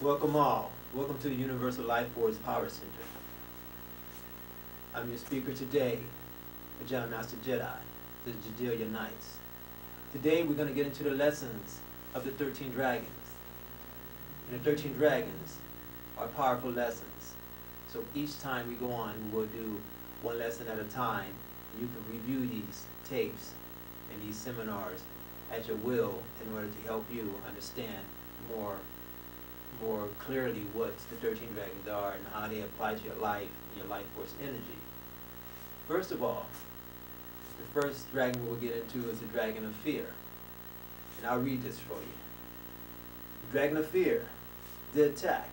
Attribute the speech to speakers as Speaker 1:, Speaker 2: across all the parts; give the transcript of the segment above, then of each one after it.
Speaker 1: Welcome all. Welcome to the Universal Life Force Power Center. I'm your speaker today, the John Master Jedi, the Jedilia Knights. Today we're going to get into the lessons of the 13 dragons. And the 13 dragons are powerful lessons. So each time we go on, we will do one lesson at a time. And you can review these tapes and these seminars at your will in order to help you understand more clearly what the 13 dragons are and how they apply to your life and your life force energy. First of all, the first dragon we'll get into is the dragon of fear. And I'll read this for you. The dragon of fear, the attack.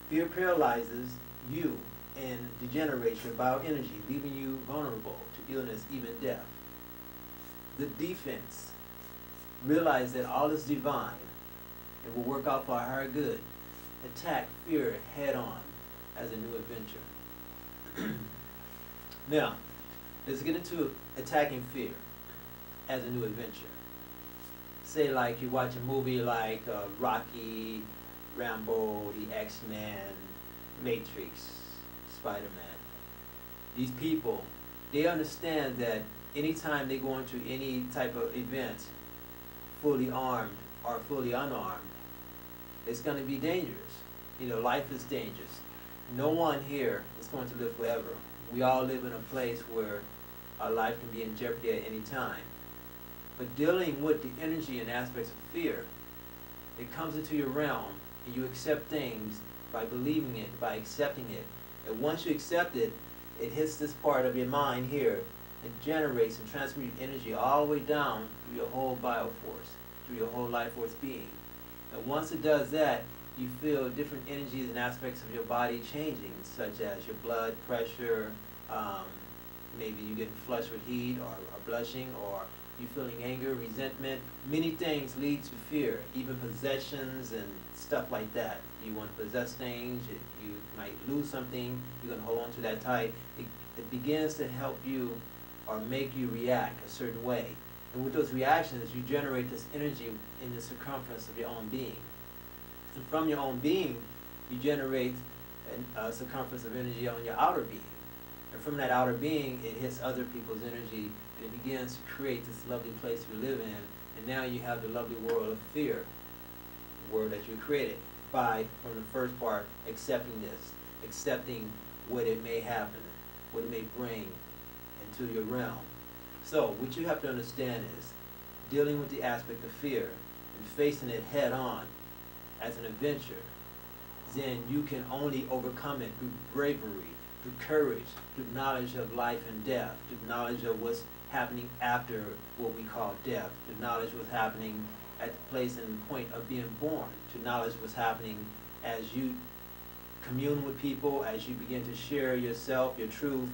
Speaker 1: Fear paralyzes you and degenerates your bioenergy, leaving you vulnerable to illness, even death. The defense. Realize that all is divine and will work out for our higher good. Attack fear head on as a new adventure. Now, let's get into attacking fear as a new adventure. Say like you watch a movie like Rocky, Rambo, the X-Men, Matrix, Spider-Man. These people, they understand that anytime they go into any type of event, fully armed or fully unarmed, it's going to be dangerous. You know, life is dangerous. No one here is going to live forever. We all live in a place where our life can be in jeopardy at any time. But dealing with the energy and aspects of fear, it comes into your realm and you accept things by believing it, by accepting it. And once you accept it, it hits this part of your mind here and generates and transmutes energy all the way down through your whole bioforce, through your whole life force being. And once it does that, you feel different energies and aspects of your body changing, such as your blood pressure, maybe you getting flushed with heat or blushing, or you feeling anger, resentment. Many things lead to fear, even possessions and stuff like that. You want to possess things, you might lose something, you're going to hold on to that tight. It begins to help you or make you react a certain way. And with those reactions, you generate this energy in the circumference of your own being. And from your own being, you generate a circumference of energy on your outer being. And from that outer being, it hits other people's energy, and it begins to create this lovely place we live in. And now you have the lovely world of fear, the world that you created by, from the first part, accepting this, accepting what it may happen, what it may bring into your realm. So what you have to understand is dealing with the aspect of fear and facing it head on as an adventure, then you can only overcome it through bravery, through courage, through knowledge of life and death, through knowledge of what's happening after what we call death, through knowledge of what's happening at the place and the point of being born, to knowledge what's happening as you commune with people, as you begin to share yourself, your truth,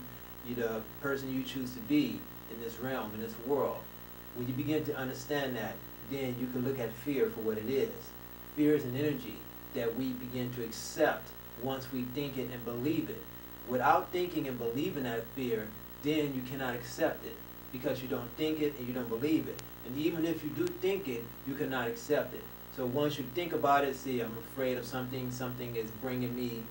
Speaker 1: the person you choose to be in this realm, in this world. When you begin to understand that, then you can look at fear for what it is. Fear is an energy that we begin to accept once we think it and believe it. Without thinking and believing that fear, then you cannot accept it, because you don't think it and you don't believe it. And even if you do think it, you cannot accept it. So once you think about it, see, I'm afraid of something, something is bringing me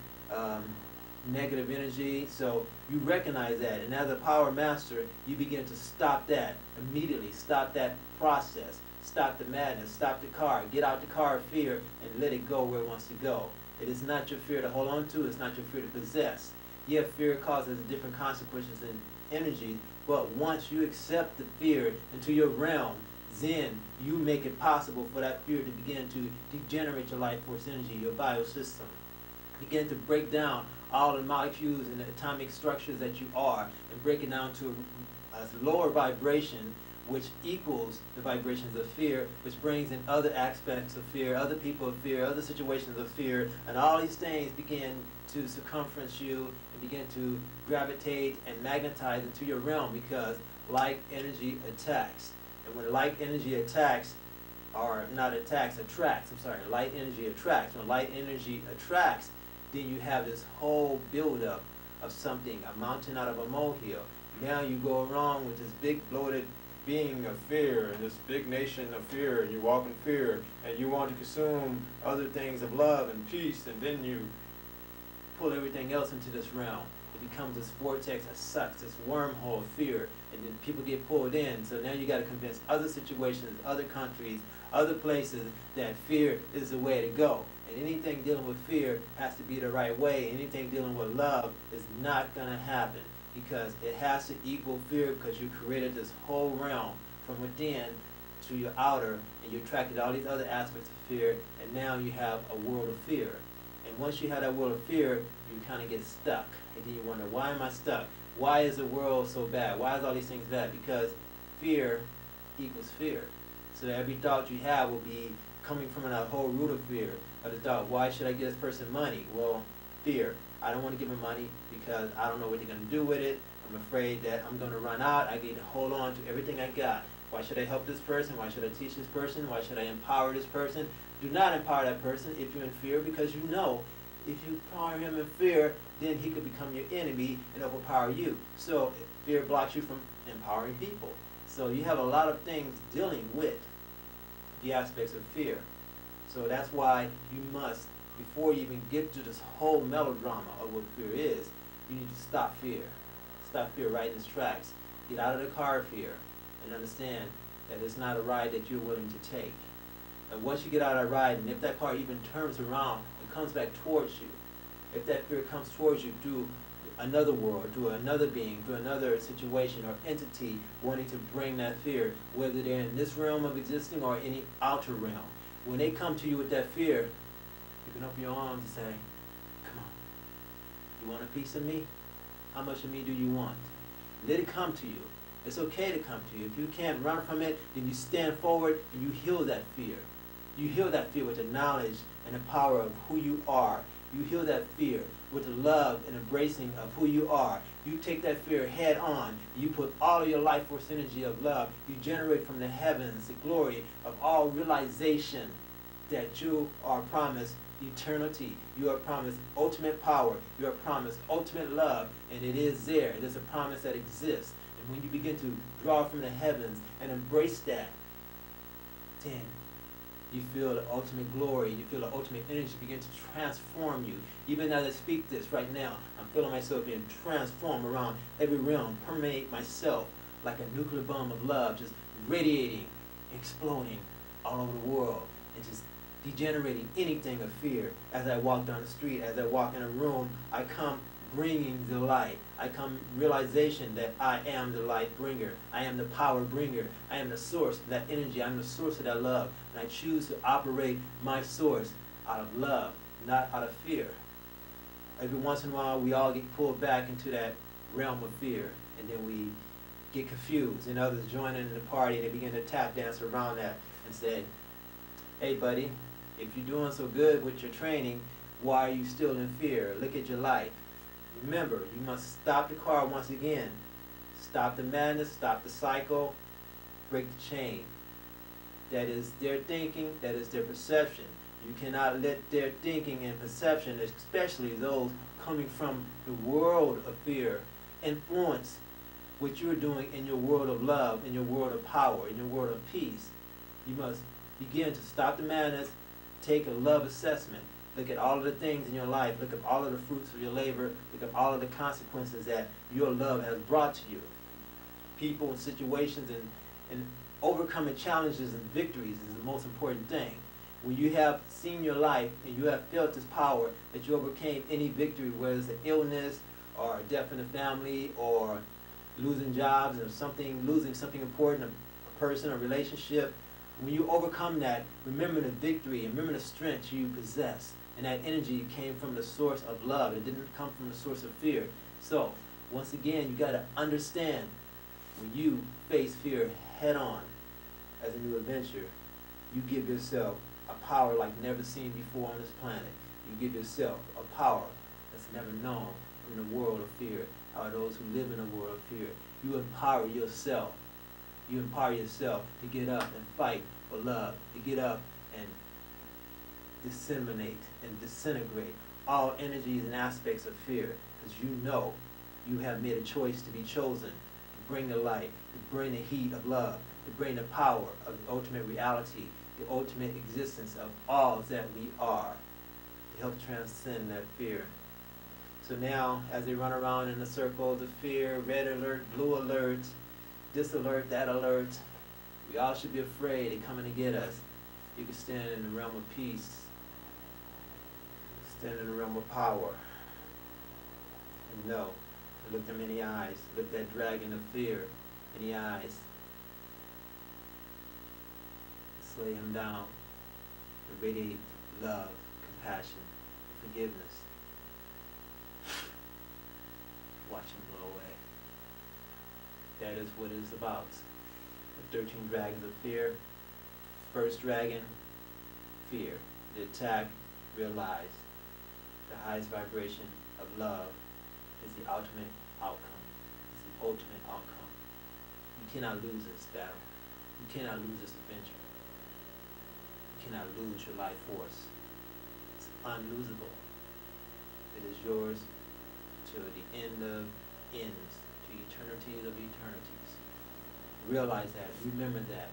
Speaker 1: negative energy, so you recognize that, and as a power master, you begin to stop that immediately, stop that process, stop the madness, stop the car, get out the car of fear and let it go where it wants to go. It is not your fear to hold on to, it's not your fear to possess. Yeah, fear causes different consequences and energy, but once you accept the fear into your realm, then you make it possible for that fear to begin to degenerate your life force energy, your biosystem. Begin to break down all the molecules and the atomic structures that you are, and break it down to a lower vibration, which equals the vibrations of fear, which brings in other aspects of fear, other people of fear, other situations of fear, and all these things begin to circumference you and begin to gravitate and magnetize into your realm, because light energy attacks. And when light energy attacks, or not attacks, attracts, I'm sorry, light energy attracts. When light energy attracts, then you have this whole buildup of something, a mountain out of a molehill. Now you go around with this big bloated,
Speaker 2: being of fear, and this big nation of fear, and you walk in fear, and you want to consume other things of love and peace, and then you
Speaker 1: pull everything else into this realm. It becomes this vortex that sucks, this wormhole of fear, and then people get pulled in. So now you got to convince other situations, other countries, other places that fear is the way to go. And anything dealing with fear has to be the right way. Anything dealing with love is not going to happen, because it has to equal fear, because you created this whole realm from within to your outer, and you attracted all these other aspects of fear, and now you have a world of fear. And once you have that world of fear, you kind of get stuck. And then you wonder, why am I stuck? Why is the world so bad? Why is all these things bad? Because fear equals fear. So every thought you have will be coming from a whole root of fear. Or the thought, why should I give this person money? Well, fear. I don't want to give them money because I don't know what they're going to do with it. I'm afraid that I'm going to run out. I get to hold on to everything I got. Why should I help this person? Why should I teach this person? Why should I empower this person? Do not empower that person if you're in fear, because you know if you empower him in fear, then he could become your enemy and overpower you. So fear blocks you from empowering people. So you have a lot of things dealing with the aspects of fear. So that's why you must, before you even get to this whole melodrama of what fear is, you need to stop fear. Stop fear right in its tracks. Get out of the car of fear and understand that it's not a ride that you're willing to take. And once you get out of that ride, and if that car even turns around and comes back towards you, if that fear comes towards you through another world, through another being, through another situation or entity wanting to bring that fear, whether they're in this realm of existing or any outer realm, when they come to you with that fear, you can open your arms and say, come on, you want a piece of me? How much of me do you want? Let it come to you. It's okay to come to you. If you can't run from it, then you stand forward and you heal that fear. You heal that fear with the knowledge and the power of who you are. You heal that fear with the love and embracing of who you are. You take that fear head on. You put all of your life force energy of love. You generate from the heavens the glory of all realization that you are promised eternity. You are promised ultimate power. You are promised ultimate love. And it is there. It is a promise that exists. And when you begin to draw from the heavens and embrace that, then you feel the ultimate glory, you feel the ultimate energy begin to transform you. Even as I speak this right now, I'm feeling myself being transformed around every realm, permeate myself like a nuclear bomb of love, just radiating, exploding all over the world, and just degenerating anything of fear. As I walk down the street, as I walk in a room, I come bringing the light. I come realization that I am the light bringer. I am the power bringer. I am the source of that energy. I'm the source of that love. And I choose to operate my source out of love, not out of fear. Every once in a while, we all get pulled back into that realm of fear, and then we get confused, and others join in the party, and they begin to tap dance around that and say, hey buddy, if you're doing so good with your training, why are you still in fear? Look at your life. Remember, you must stop the car once again. Stop the madness, stop the cycle, break the chain. That is their thinking, that is their perception. You cannot let their thinking and perception, especially those coming from the world of fear, influence what you're doing in your world of love, in your world of power, in your world of peace. You must begin to stop the madness, take a love assessment. Look at all of the things in your life. Look at all of the fruits of your labor. Look at all of the consequences that your love has brought to you. People and situations and overcoming challenges and victories is the most important thing. When you have seen your life and you have felt this power that you overcame any victory, whether it's an illness or a death in the family or losing jobs or something, losing something important, a person, a relationship, when you overcome that, remember the victory and remember the strength you possess. And that energy came from the source of love. It didn't come from the source of fear. So, once again, you got to understand when you face fear head on as a new adventure, you give yourself a power like never seen before on this planet. You give yourself a power that's never known in the world of fear, or those who live in a world of fear. You empower yourself. You empower yourself to get up and fight for love, to get up and disseminate and disintegrate all energies and aspects of fear, because you know you have made a choice to be chosen. And bring the light, to bring the heat of love, to bring the power of the ultimate reality, the ultimate existence of all that we are, to help transcend that fear. So now, as they run around in a circle, the fear, red alert, blue alert, this alert, that alert, we all should be afraid they're coming to get us. You can stand in the realm of peace, stand in the realm of power, and know, look them in the eyes, look that dragon of fear in the eyes, slay him down, and radiate love, compassion, forgiveness. Watch him blow away. That is what it is about. The 13 dragons of fear. First dragon, fear. The attack, realize. The highest vibration of love is the ultimate outcome. It's the ultimate outcome. You cannot lose this battle. You cannot lose this adventure. You cannot lose your life force. It's unlosable. It is yours to the end of ends, to eternities of eternities. Realize that, remember that,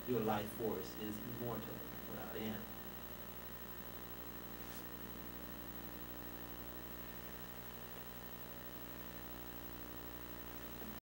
Speaker 1: your life force is immortal without end.